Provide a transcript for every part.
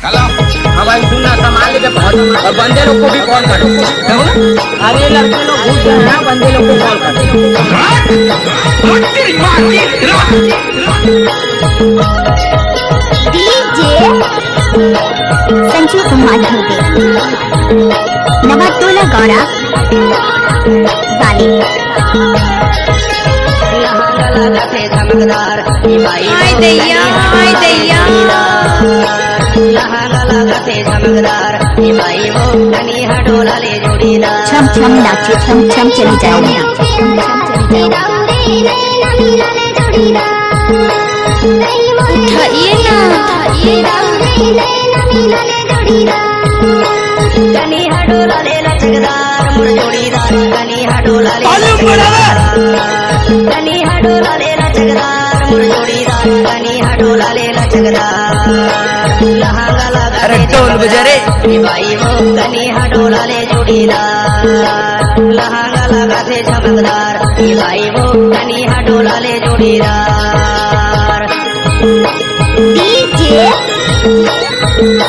चलो अब सुनना सामान लेके पहुंच और बंदे लोग को भी कॉल करो अरे लड़के लोग घुस गए हैं बंदे लोग को कॉल करो डीजे संजू कुमार धुबे नवाटोला गौरा वाली हाय दैया छम छम नाचे छम छम चली जाओ उठाइए ना कनी हडोला ले लचकदार मुर जोड़ीदार कनी हडोला ले लचकदार कनी हडोला ले लचकदार मुर जोड़ीदार कनी हडोला ले लचकदार लहंगा लगा अरे ढोल बजा रे भाई वो कनी हडोला ले जोड़ीदार लहंगा लगा थे चमकदार भाई वो कनी हडोला ले जोड़ीदार डीजे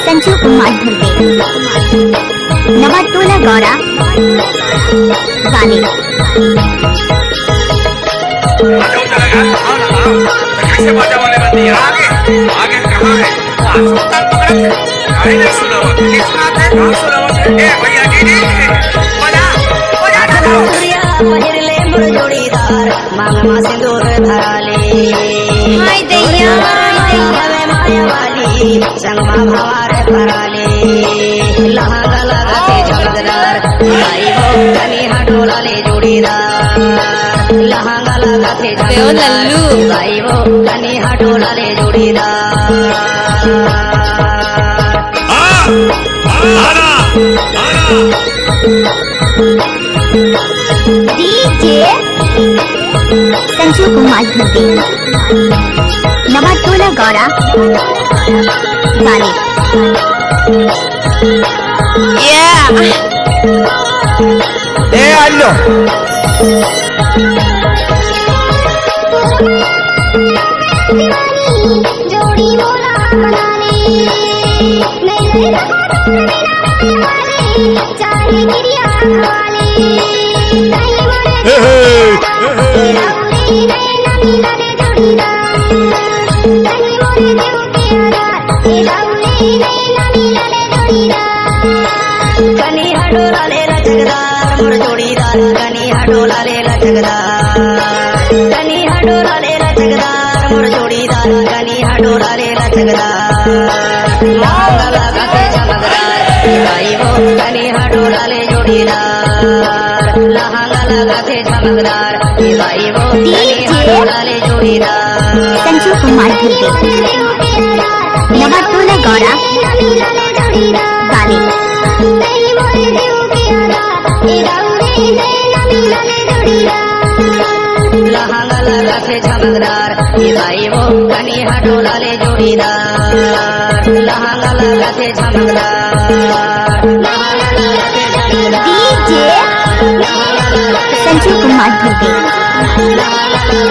संजू कुमार धुबे नवाटोला गौरा वाली कैसे बाजा वाले बंदी है आगे कहाँ है सुल्तान पकड़ा थे अरे नहीं सुना हुआ नहीं सुनाते कहाँ सुना हुआ ए भैया जी बजा बजा दो सूर्या पहिरले मुर जोड़ीदार मांगमा सिंदूर धराले हाय दैया हवे माया वाली संगमा भवार भराले लहंगा लगाते चमकदार भाई वो कनी हडोला ले जोड़ीदार लहंगा लगाते बेओ लल्लू भाई वो कनी हडोला ले जोड़ीदार आना डीजे संजू कुमार धुबे नवाटोला गौरा वाली ए आलो जोड़ी बोला चाहे गिरिया कनी हडोला ले लचकदार मुर जोड़ीदार कनी हडोला ले लचकदार कनी हडोला ले लचकदार मुर जोड़ीदार कनी हडोला ले लचकदार लहंगा लगाते चमकदार भाई वो कनी हडोला ले जोड़ीदार लहंगा लगाते चमकदार भाई वो कनी हडोला ले जोड़ीदार संजू कुमार धुबे नवाटोला गौरा वाली लहंगा लगाते चमकदार भाई वो कनी हडोला ले जोड़ीदार लहंगा लगाते चमकदार डीजे संजू कुमार धुबे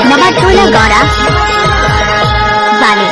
नवाटोला गौरा वाली